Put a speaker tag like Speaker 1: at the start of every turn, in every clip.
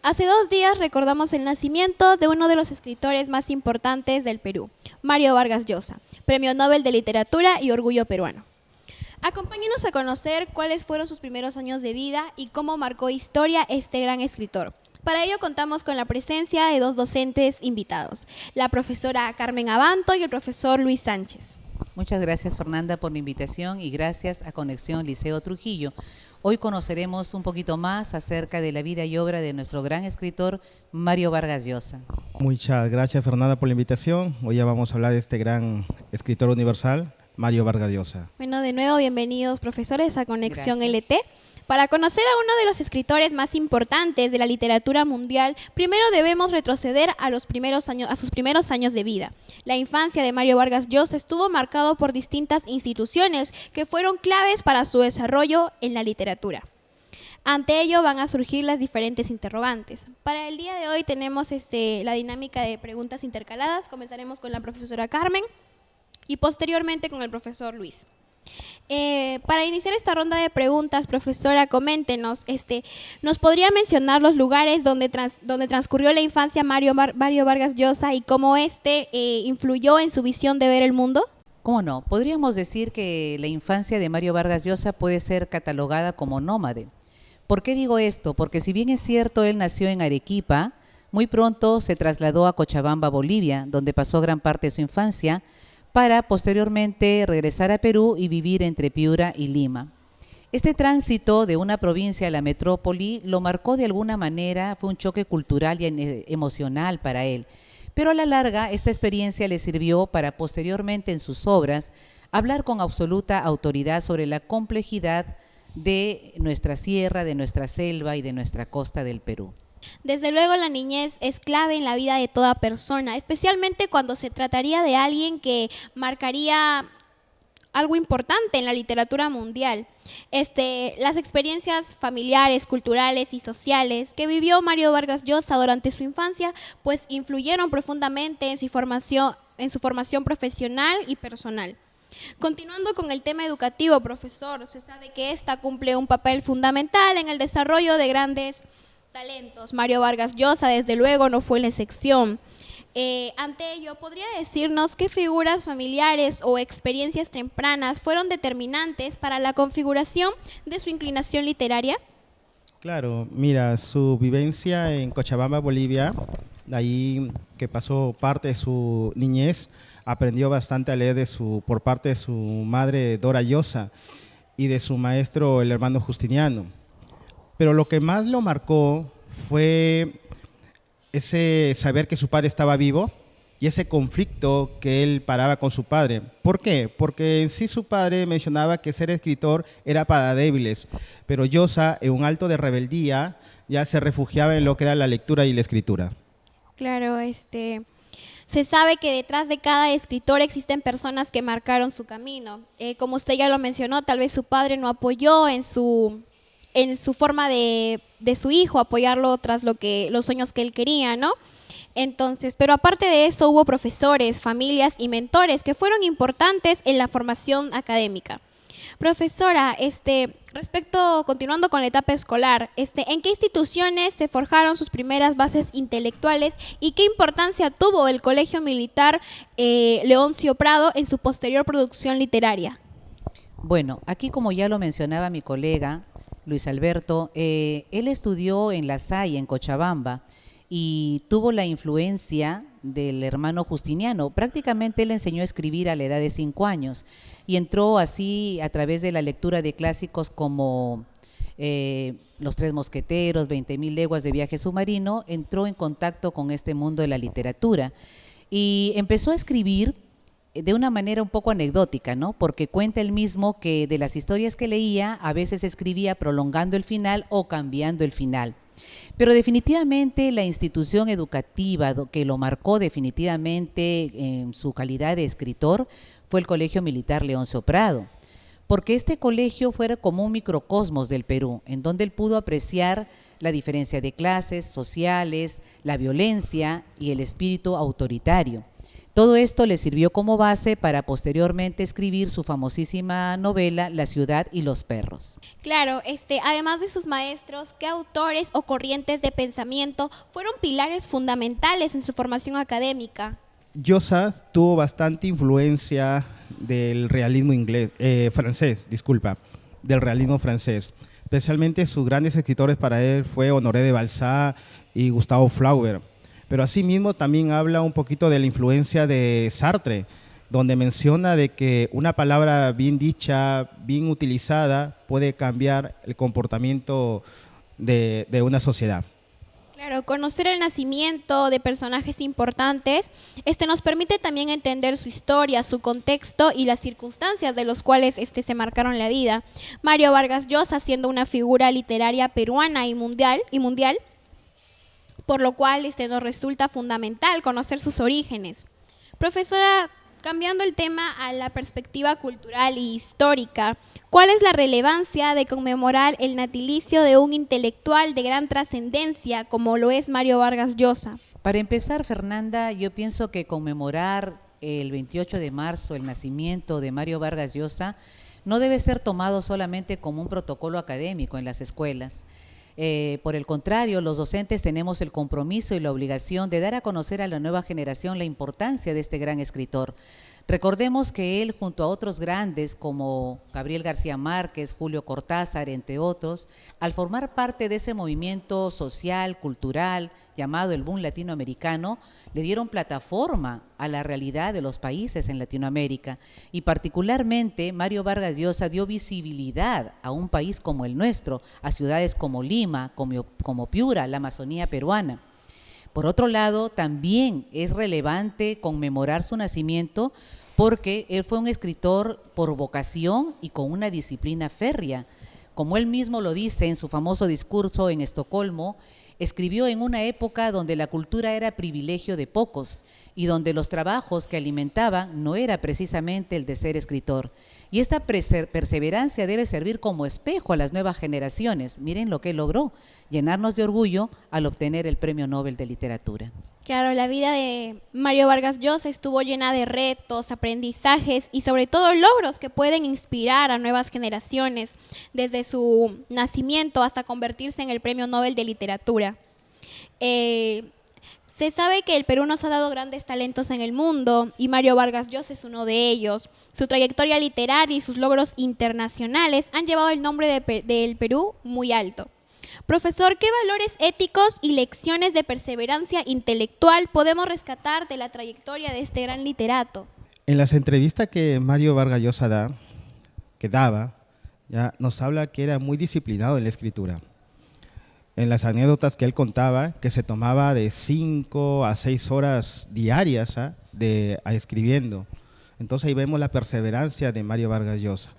Speaker 1: Hace 2 días recordamos el nacimiento de uno de los escritores más importantes del Perú, Mario Vargas Llosa, Premio Nobel de Literatura y Orgullo Peruano. Acompáñenos a conocer cuáles fueron sus primeros años de vida y cómo marcó historia este gran escritor. Para ello contamos con la presencia de dos docentes invitados, la profesora Carmen Abanto y el profesor Luis Sánchez.
Speaker 2: Muchas gracias, Fernanda, por la invitación y gracias a Conexión Liceo Trujillo. Hoy conoceremos un poquito más acerca de la vida y obra de nuestro gran escritor Mario Vargas Llosa.
Speaker 3: Muchas gracias, Fernanda, por la invitación. Hoy ya vamos a hablar de este gran escritor universal, Mario Vargas Llosa.
Speaker 1: Bueno, de nuevo, bienvenidos profesores a Conexión
Speaker 2: Gracias.
Speaker 1: LT. Para conocer a uno de los escritores más importantes de la literatura mundial, primero debemos retroceder a sus primeros años de vida. La infancia de Mario Vargas Llosa estuvo marcado por distintas instituciones que fueron claves para su desarrollo en la literatura. Ante ello van a surgir las diferentes interrogantes. Para el día de hoy tenemos la dinámica de preguntas intercaladas. Comenzaremos con la profesora Carmen y posteriormente con el profesor Luis. Para iniciar esta ronda de preguntas, profesora, coméntenos, ¿nos podría mencionar los lugares donde transcurrió la infancia Mario Vargas Llosa y cómo influyó en su visión de ver el mundo?
Speaker 2: ¿Cómo no? Podríamos decir que la infancia de Mario Vargas Llosa puede ser catalogada como nómade. ¿Por qué digo esto? Porque si bien es cierto, él nació en Arequipa, muy pronto se trasladó a Cochabamba, Bolivia, donde pasó gran parte de su infancia, para posteriormente regresar a Perú y vivir entre Piura y Lima. Este tránsito de una provincia a la metrópoli lo marcó de alguna manera, fue un choque cultural y emocional para él, pero a la larga esta experiencia le sirvió para posteriormente en sus obras hablar con absoluta autoridad sobre la complejidad de nuestra sierra, de nuestra selva y de nuestra costa del Perú.
Speaker 1: Desde luego la niñez es clave en la vida de toda persona, especialmente cuando se trataría de alguien que marcaría algo importante en la literatura mundial. Las experiencias familiares, culturales y sociales que vivió Mario Vargas Llosa durante su infancia, pues influyeron profundamente en su formación profesional y personal. Continuando con el tema educativo, profesor, se sabe que esta cumple un papel fundamental en el desarrollo de grandes talentos. Mario Vargas Llosa, desde luego, no fue la excepción. Ante ello, ¿podría decirnos qué figuras familiares o experiencias tempranas fueron determinantes para la configuración de su inclinación literaria?
Speaker 3: Claro, mira, su vivencia en Cochabamba, Bolivia, ahí que pasó parte de su niñez, aprendió bastante a leer por parte de su madre Dora Llosa y de su maestro, el hermano Justiniano. Pero lo que más lo marcó fue ese saber que su padre estaba vivo y ese conflicto que él paraba con su padre. ¿Por qué? Porque en sí su padre mencionaba que ser escritor era para débiles, pero Llosa, en un alto de rebeldía, ya se refugiaba en lo que era la lectura y la escritura.
Speaker 1: Claro, se sabe que detrás de cada escritor existen personas que marcaron su camino. Como usted ya lo mencionó, tal vez su padre no apoyó en su forma de su hijo, apoyarlo tras los sueños que él quería, ¿no? Entonces, pero aparte de eso, hubo profesores, familias y mentores que fueron importantes en la formación académica. Profesora, continuando con la etapa escolar, ¿en qué instituciones se forjaron sus primeras bases intelectuales y qué importancia tuvo el Colegio Militar Leoncio Prado en su posterior producción literaria?
Speaker 2: Bueno, aquí como ya lo mencionaba mi colega Luis Alberto, él estudió en La Salle, en Cochabamba, y tuvo la influencia del hermano Justiniano. Prácticamente él enseñó a escribir a la edad de 5 años y entró así a través de la lectura de clásicos como Los Tres Mosqueteros, 20.000 leguas de viaje submarino, entró en contacto con este mundo de la literatura y empezó a escribir de una manera un poco anecdótica, ¿no? Porque cuenta él mismo que de las historias que leía, a veces escribía prolongando el final o cambiando el final. Pero definitivamente la institución educativa que lo marcó definitivamente en su calidad de escritor fue el Colegio Militar Leoncio Prado, porque este colegio fue como un microcosmos del Perú, en donde él pudo apreciar la diferencia de clases sociales, la violencia y el espíritu autoritario. Todo esto le sirvió como base para posteriormente escribir su famosísima novela La ciudad y los perros.
Speaker 1: Claro, además de sus maestros, ¿qué autores o corrientes de pensamiento fueron pilares fundamentales en su formación académica?
Speaker 3: Llosa tuvo bastante influencia del realismo del realismo francés. Especialmente sus grandes escritores para él fue Honoré de Balzac y Gustave Flaubert. Pero asimismo también habla un poquito de la influencia de Sartre, donde menciona de que una palabra bien dicha, bien utilizada, puede cambiar el comportamiento de una sociedad.
Speaker 1: Claro, conocer el nacimiento de personajes importantes, nos permite también entender su historia, su contexto y las circunstancias de los cuales se marcaron la vida. Mario Vargas Llosa siendo una figura literaria peruana y mundial, por lo cual nos resulta fundamental conocer sus orígenes. Profesora, cambiando el tema a la perspectiva cultural y histórica, ¿cuál es la relevancia de conmemorar el natalicio de un intelectual de gran trascendencia como lo es Mario Vargas Llosa?
Speaker 2: Para empezar, Fernanda, yo pienso que conmemorar el 28 de marzo el nacimiento de Mario Vargas Llosa no debe ser tomado solamente como un protocolo académico en las escuelas. Por el contrario, los docentes tenemos el compromiso y la obligación de dar a conocer a la nueva generación la importancia de este gran escritor. Recordemos que él, junto a otros grandes como Gabriel García Márquez, Julio Cortázar, entre otros, al formar parte de ese movimiento social, cultural, llamado el boom latinoamericano, le dieron plataforma a la realidad de los países en Latinoamérica. Y particularmente, Mario Vargas Llosa dio visibilidad a un país como el nuestro, a ciudades como Lima, como Piura, la Amazonía peruana. Por otro lado, también es relevante conmemorar su nacimiento porque él fue un escritor por vocación y con una disciplina férrea. Como él mismo lo dice en su famoso discurso en Estocolmo, escribió en una época donde la cultura era privilegio de pocos y donde los trabajos que alimentaban no era precisamente el de ser escritor. Y esta perseverancia debe servir como espejo a las nuevas generaciones. Miren lo que logró, llenarnos de orgullo al obtener el Premio Nobel de Literatura.
Speaker 1: Claro, la vida de Mario Vargas Llosa estuvo llena de retos, aprendizajes y sobre todo logros que pueden inspirar a nuevas generaciones, desde su nacimiento hasta convertirse en el Premio Nobel de Literatura. Se sabe que el Perú nos ha dado grandes talentos en el mundo y Mario Vargas Llosa es uno de ellos. Su trayectoria literaria y sus logros internacionales han llevado el nombre del Perú muy alto. Profesor, ¿qué valores éticos y lecciones de perseverancia intelectual podemos rescatar de la trayectoria de este gran literato?
Speaker 3: En las entrevistas que Mario Vargas Llosa daba, ya nos habla que era muy disciplinado en la escritura. En las anécdotas que él contaba, que se tomaba de 5 a 6 horas diarias escribiendo. Entonces ahí vemos la perseverancia de Mario Vargas Llosa.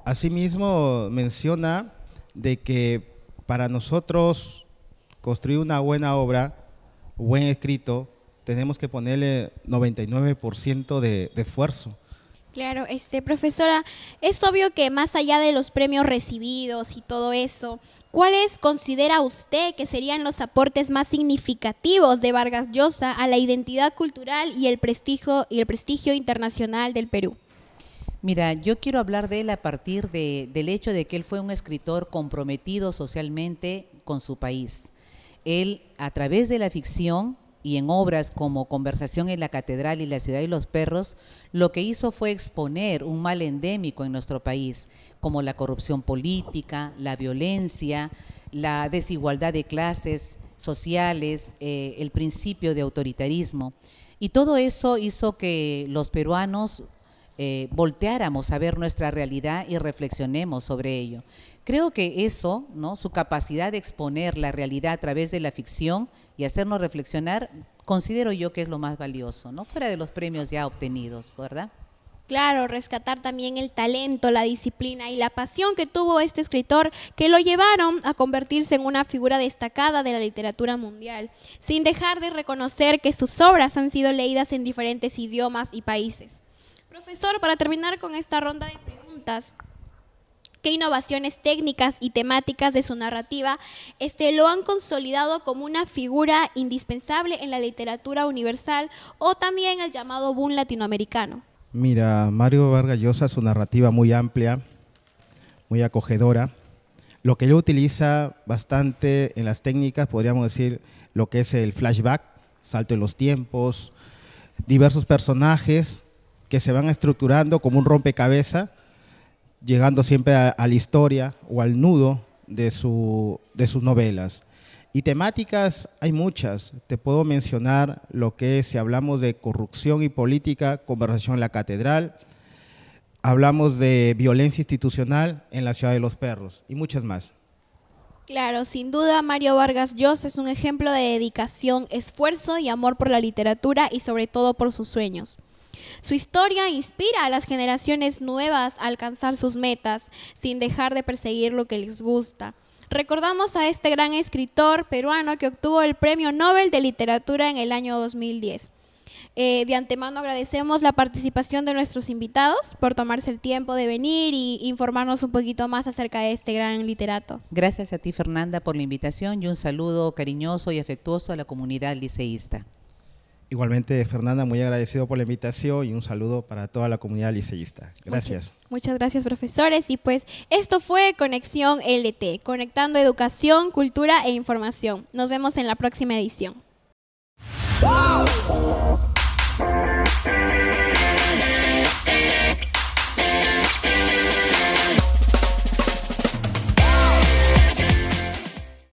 Speaker 3: Asimismo menciona de que para nosotros construir una buena obra, buen escrito, tenemos que ponerle 99% de esfuerzo.
Speaker 1: Claro, profesora, es obvio que más allá de los premios recibidos y todo eso, ¿cuáles considera usted que serían los aportes más significativos de Vargas Llosa a la identidad cultural y el prestigio internacional del Perú?
Speaker 2: Mira, yo quiero hablar de él a partir del hecho de que él fue un escritor comprometido socialmente con su país. Él, a través de la ficción y en obras como Conversación en la Catedral y La ciudad y los perros, lo que hizo fue exponer un mal endémico en nuestro país, como la corrupción política, la violencia, la desigualdad de clases sociales, el principio de autoritarismo. Y todo eso hizo que los peruanos volteáramos a ver nuestra realidad y reflexionemos sobre ello. Creo que eso, ¿no?, su capacidad de exponer la realidad a través de la ficción y hacernos reflexionar, considero yo que es lo más valioso, ¿no?, fuera de los premios ya obtenidos, ¿verdad?
Speaker 1: Claro, rescatar también el talento, la disciplina y la pasión que tuvo este escritor que lo llevaron a convertirse en una figura destacada de la literatura mundial, sin dejar de reconocer que sus obras han sido leídas en diferentes idiomas y países. Profesor, para terminar con esta ronda de preguntas, qué innovaciones técnicas y temáticas de su narrativa lo han consolidado como una figura indispensable en la literatura universal o también el llamado boom latinoamericano?
Speaker 3: Mira, Mario Vargas Llosa, su narrativa muy amplia, muy acogedora. Lo que él utiliza bastante en las técnicas, podríamos decir, lo que es el flashback, salto en los tiempos, diversos personajes que se van estructurando como un rompecabezas, llegando siempre a la historia o al nudo de sus novelas. Y temáticas hay muchas. Te puedo mencionar lo que es, si hablamos de corrupción y política, Conversación en la Catedral. Hablamos de violencia institucional en la Ciudad de los Perros y muchas más.
Speaker 1: Claro, sin duda Mario Vargas Llosa es un ejemplo de dedicación, esfuerzo y amor por la literatura y sobre todo por sus sueños. Su historia inspira a las generaciones nuevas a alcanzar sus metas sin dejar de perseguir lo que les gusta. Recordamos a este gran escritor peruano que obtuvo el Premio Nobel de Literatura en el año 2010. De antemano agradecemos la participación de nuestros invitados por tomarse el tiempo de venir y informarnos un poquito más acerca de este gran literato.
Speaker 2: Gracias a ti, Fernanda, por la invitación y un saludo cariñoso y afectuoso a la comunidad liceísta.
Speaker 3: Igualmente, Fernanda, muy agradecido por la invitación y un saludo para toda la comunidad liceísta. Gracias.
Speaker 1: Muchas gracias, profesores. Y pues esto fue Conexión LT, conectando educación, cultura e información. Nos vemos en la próxima edición.